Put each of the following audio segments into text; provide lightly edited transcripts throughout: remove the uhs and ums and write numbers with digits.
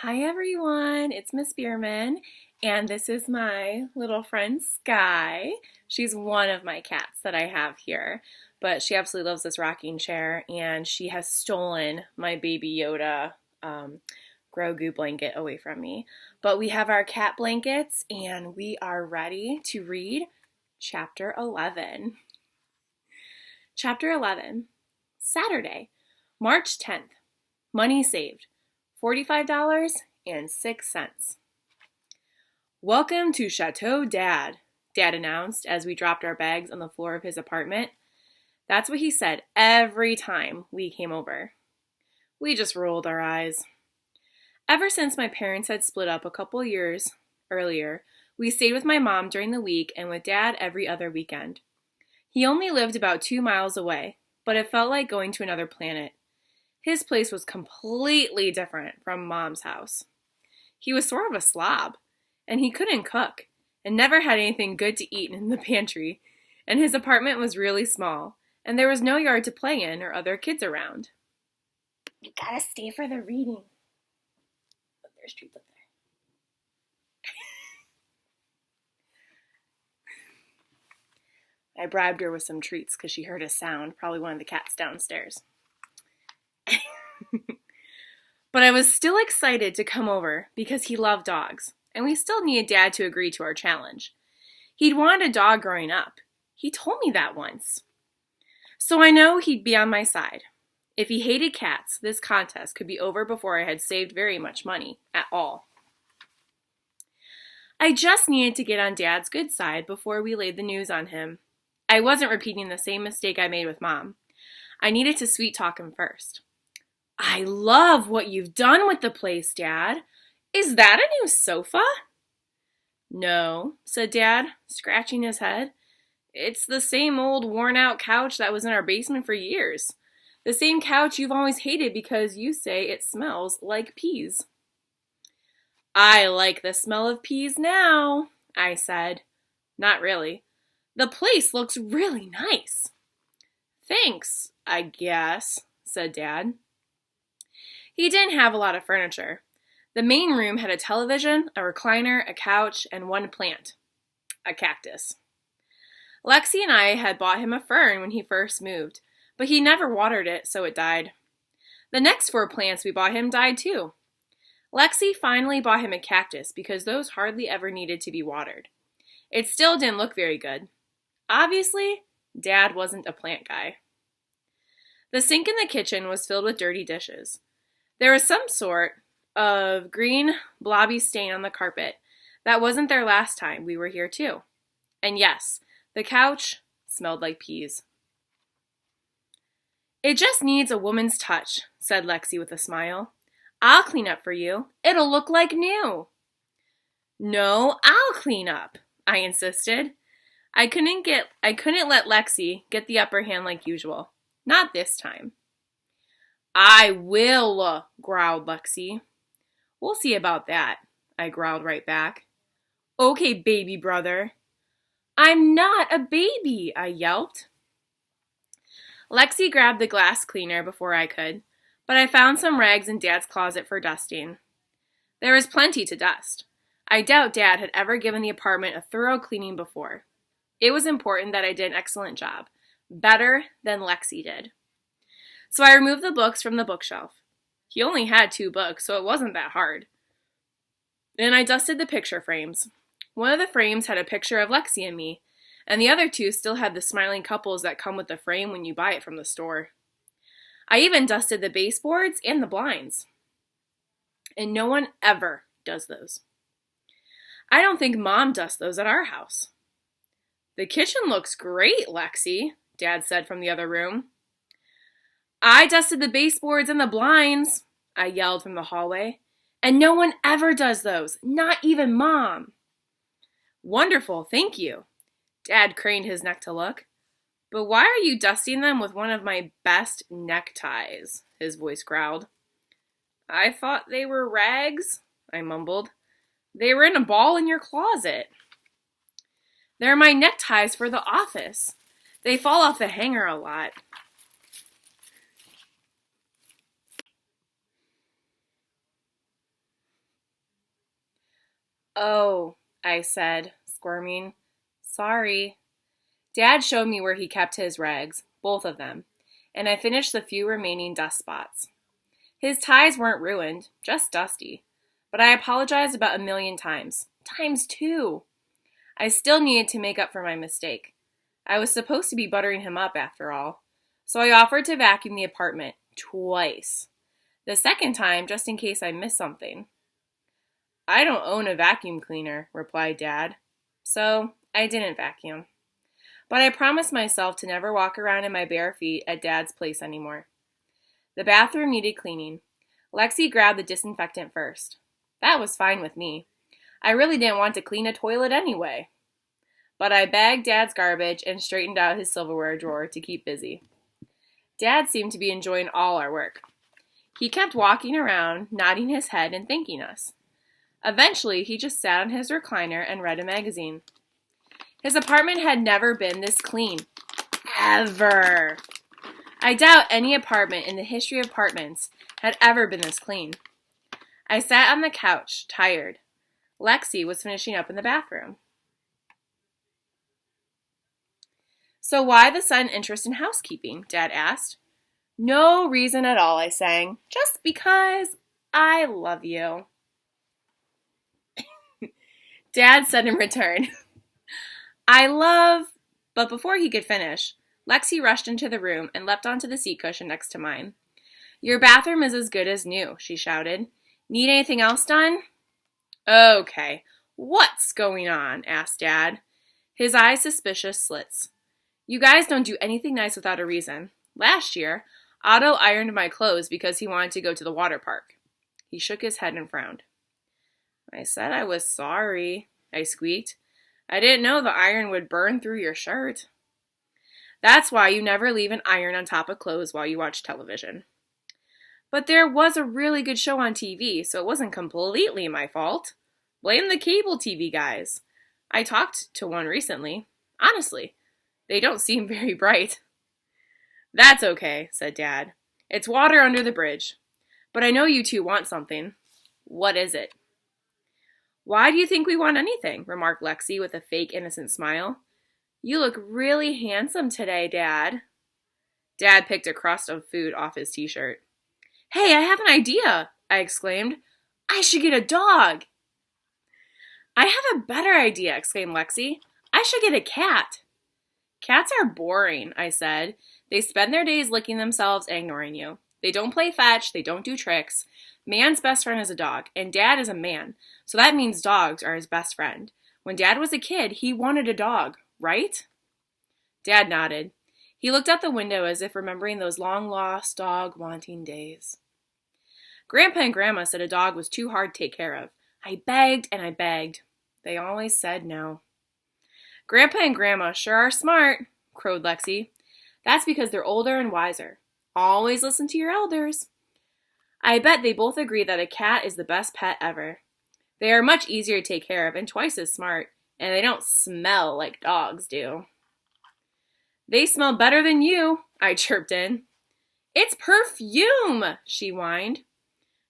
Hi everyone, it's Miss Bierman, and this is my little friend Sky. She's one of my cats that I have here, but she absolutely loves this rocking chair, and she has stolen my Baby Yoda Grogu blanket away from me. But we have our cat blankets, and we are ready to read Chapter 11. Chapter 11, Saturday, March 10th. Money saved. $45.06. Welcome to Chateau Dad, Dad announced as we dropped our bags on the floor of his apartment. That's what he said every time we came over. We just rolled our eyes. Ever since my parents had split up a couple years earlier, we stayed with my mom during the week and with Dad every other weekend. He only lived about 2 miles away, but it felt like going to another planet. His place was completely different from Mom's house. He was sort of a slob, and he couldn't cook, and never had anything good to eat in the pantry, and his apartment was really small, and there was no yard to play in or other kids around. You gotta stay for the reading. Look, there's treats up there. I bribed her with some treats because she heard a sound, probably one of the cats downstairs. But I was still excited to come over because he loved dogs, and we still needed Dad to agree to our challenge. He'd wanted a dog growing up. He told me that once. So I know he'd be on my side. If he hated cats, this contest could be over before I had saved very much money at all. I just needed to get on Dad's good side before we laid the news on him. I wasn't repeating the same mistake I made with Mom. I needed to sweet talk him first. I love what you've done with the place, Dad. Is that a new sofa? No, said Dad, scratching his head. It's the same old worn-out couch that was in our basement for years. The same couch you've always hated because you say it smells like peas. I like the smell of peas now, I said. Not really. The place looks really nice. Thanks, I guess, said Dad. He didn't have a lot of furniture. The main room had a television, a recliner, a couch, and one plant. A cactus. Lexi and I had bought him a fern when he first moved, but he never watered it, so it died. The next 4 plants we bought him died too. Lexi finally bought him a cactus because those hardly ever needed to be watered. It still didn't look very good. Obviously, Dad wasn't a plant guy. The sink in the kitchen was filled with dirty dishes. There was some sort of green, blobby stain on the carpet that wasn't there last time we were here too. And yes, the couch smelled like peas. It just needs a woman's touch, said Lexi with a smile. I'll clean up for you. It'll look like new. No, I'll clean up, I insisted. I couldn't let Lexi get the upper hand like usual. Not this time. I will, growled Lexi. We'll see about that, I growled right back. Okay, baby brother. I'm not a baby, I yelped. Lexi grabbed the glass cleaner before I could, but I found some rags in Dad's closet for dusting. There was plenty to dust. I doubt Dad had ever given the apartment a thorough cleaning before. It was important that I did an excellent job, better than Lexi did. So I removed the books from the bookshelf. He only had 2 books, so it wasn't that hard. Then I dusted the picture frames. One of the frames had a picture of Lexi and me, and the other 2 still had the smiling couples that come with the frame when you buy it from the store. I even dusted the baseboards and the blinds. And no one ever does those. I don't think Mom dusts those at our house. The kitchen looks great, Lexi, Dad said from the other room. I dusted the baseboards and the blinds, I yelled from the hallway. And no one ever does those, not even Mom. Wonderful, thank you. Dad craned his neck to look. But why are you dusting them with one of my best neckties? His voice growled. I thought they were rags, I mumbled. They were in a ball in your closet. They're my neckties for the office. They fall off the hanger a lot. Oh, I said, squirming. Sorry. Dad showed me where he kept his rags, both of them, and I finished the few remaining dust spots. His ties weren't ruined, just dusty, but I apologized about 1,000,000 times. Times 2. I still needed to make up for my mistake. I was supposed to be buttering him up after all, so I offered to vacuum the apartment twice. The second time, just in case I missed something. I don't own a vacuum cleaner, replied Dad, so I didn't vacuum. But I promised myself to never walk around in my bare feet at Dad's place anymore. The bathroom needed cleaning. Lexi grabbed the disinfectant first. That was fine with me. I really didn't want to clean a toilet anyway. But I bagged Dad's garbage and straightened out his silverware drawer to keep busy. Dad seemed to be enjoying all our work. He kept walking around, nodding his head and thanking us. Eventually, he just sat on his recliner and read a magazine. His apartment had never been this clean. Ever. I doubt any apartment in the history of apartments had ever been this clean. I sat on the couch, tired. Lexi was finishing up in the bathroom. So why the sudden interest in housekeeping? Dad asked. No reason at all, I sang. Just because I love you. Dad said in return, I love... But before he could finish, Lexi rushed into the room and leapt onto the seat cushion next to mine. Your bathroom is as good as new, she shouted. Need anything else done? Okay, what's going on? Asked Dad, his eyes suspicious slits. You guys don't do anything nice without a reason. Last year, Otto ironed my clothes because he wanted to go to the water park. He shook his head and frowned. I said I was sorry, I squeaked. I didn't know the iron would burn through your shirt. That's why you never leave an iron on top of clothes while you watch television. But there was a really good show on TV, so it wasn't completely my fault. Blame the cable TV guys. I talked to one recently. Honestly, they don't seem very bright. That's okay, said Dad. It's water under the bridge. But I know you two want something. What is it? Why do you think we want anything? Remarked Lexi with a fake innocent smile. You look really handsome today, Dad. Dad picked a crust of food off his t-shirt. Hey, I have an idea, I exclaimed. I should get a dog. I have a better idea, exclaimed Lexi. I should get a cat. Cats are boring, I said. They spend their days licking themselves and ignoring you. They don't play fetch, they don't do tricks. Man's best friend is a dog, and Dad is a man, so that means dogs are his best friend. When Dad was a kid, he wanted a dog, right? Dad nodded. He looked out the window as if remembering those long-lost dog-wanting days. Grandpa and Grandma said a dog was too hard to take care of. I begged and I begged. They always said no. Grandpa and Grandma sure are smart, crowed Lexi. That's because they're older and wiser. Always listen to your elders. I bet they both agree that a cat is the best pet ever. They are much easier to take care of and twice as smart, and they don't smell like dogs do. They smell better than you, I chirped in. It's perfume, she whined.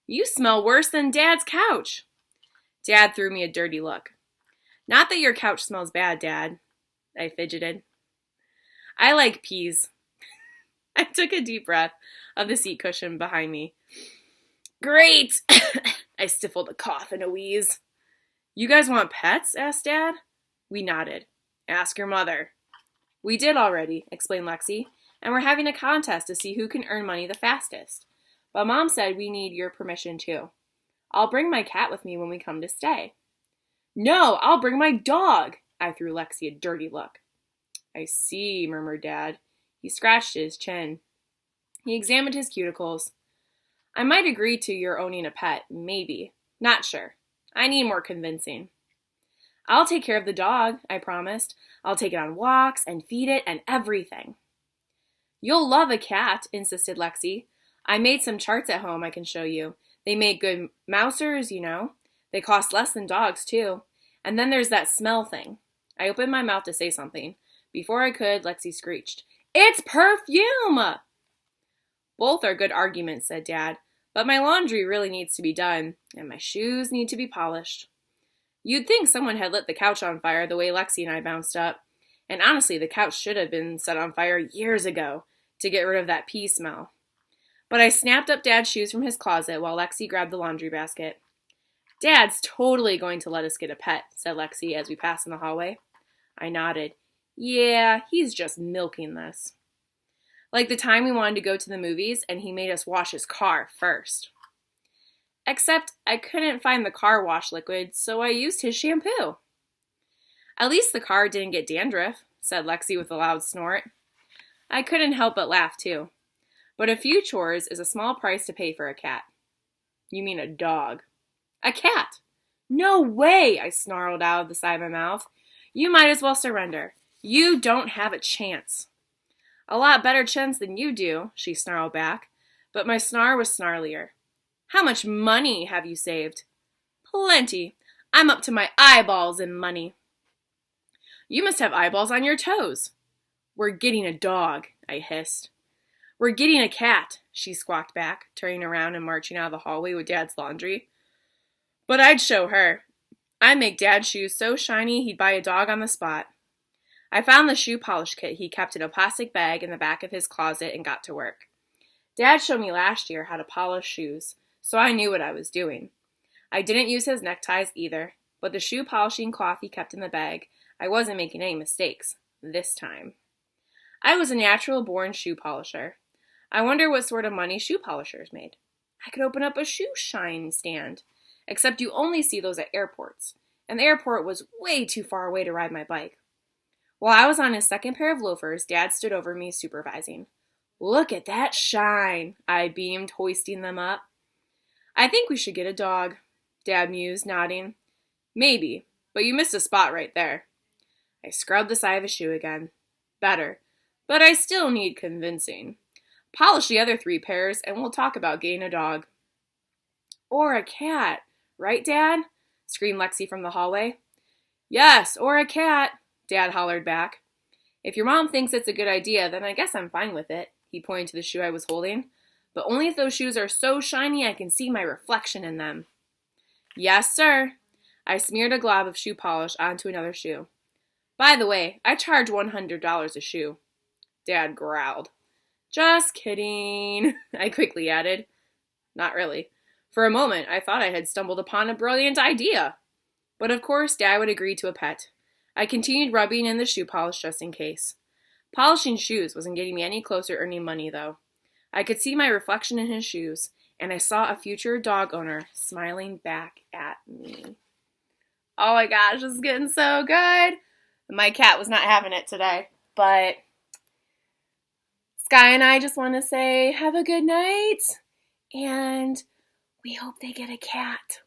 You smell worse than Dad's couch. Dad threw me a dirty look. Not that your couch smells bad, Dad, I fidgeted. I like peas. I took a deep breath of the seat cushion behind me. Great! I stifled a cough and a wheeze. You guys want pets? Asked Dad. We nodded. Ask your mother. We did already, explained Lexi, and we're having a contest to see who can earn money the fastest. But Mom said we need your permission too. I'll bring my cat with me when we come to stay. No, I'll bring my dog! I threw Lexi a dirty look. I see, murmured Dad. He scratched his chin. He examined his cuticles. I might agree to your owning a pet, maybe. Not sure. I need more convincing. I'll take care of the dog, I promised. I'll take it on walks and feed it and everything. You'll love a cat, insisted Lexi. I made some charts at home I can show you. They make good mousers, you know. They cost less than dogs, too. And then there's that smell thing. I opened my mouth to say something. Before I could, Lexi screeched, It's perfume! Both are good arguments, said Dad. But my laundry really needs to be done, and my shoes need to be polished. You'd think someone had lit the couch on fire the way Lexi and I bounced up. And honestly, the couch should have been set on fire years ago to get rid of that pee smell. But I snapped up Dad's shoes from his closet while Lexi grabbed the laundry basket. Dad's totally going to let us get a pet, said Lexi as we passed in the hallway. I nodded. Yeah, he's just milking this. Like the time we wanted to go to the movies and he made us wash his car first. Except I couldn't find the car wash liquid, so I used his shampoo. At least the car didn't get dandruff, said Lexi with a loud snort. I couldn't help but laugh, too. But a few chores is a small price to pay for a cat. You mean a dog. A cat. No way, I snarled out of the side of my mouth. You might as well surrender. You don't have a chance. A lot better chance than you do, she snarled back. But my snarl was snarlier. How much money have you saved? Plenty. I'm up to my eyeballs in money. You must have eyeballs on your toes. We're getting a dog, I hissed. We're getting a cat, she squawked back, turning around and marching out of the hallway with Dad's laundry. But I'd show her. I'd make Dad's shoes so shiny he'd buy a dog on the spot. I found the shoe polish kit he kept in a plastic bag in the back of his closet and got to work. Dad showed me last year how to polish shoes, so I knew what I was doing. I didn't use his neckties either, but the shoe polishing cloth he kept in the bag, I wasn't making any mistakes, this time. I was a natural-born shoe polisher. I wonder what sort of money shoe polishers made. I could open up a shoe shine stand, except you only see those at airports, and the airport was way too far away to ride my bike. While I was on his second pair of loafers, Dad stood over me supervising. Look at that shine, I beamed, hoisting them up. I think we should get a dog, Dad mused, nodding. Maybe, but you missed a spot right there. I scrubbed the side of his shoe again. Better, but I still need convincing. Polish the other 3 pairs, and we'll talk about getting a dog. Or a cat, right, Dad? Screamed Lexi from the hallway. Yes, or a cat, Dad hollered back. If your mom thinks it's a good idea, then I guess I'm fine with it, he pointed to the shoe I was holding. But only if those shoes are so shiny I can see my reflection in them. Yes, sir. I smeared a glob of shoe polish onto another shoe. By the way, I charge $100 a shoe. Dad growled. Just kidding, I quickly added. Not really. For a moment, I thought I had stumbled upon a brilliant idea. But of course, Dad would agree to a pet. I continued rubbing in the shoe polish just in case. Polishing shoes wasn't getting me any closer earning money, though. I could see my reflection in his shoes, and I saw a future dog owner smiling back at me. Oh my gosh, this is getting so good. My cat was not having it today, but Sky and I just want to say have a good night, and we hope they get a cat.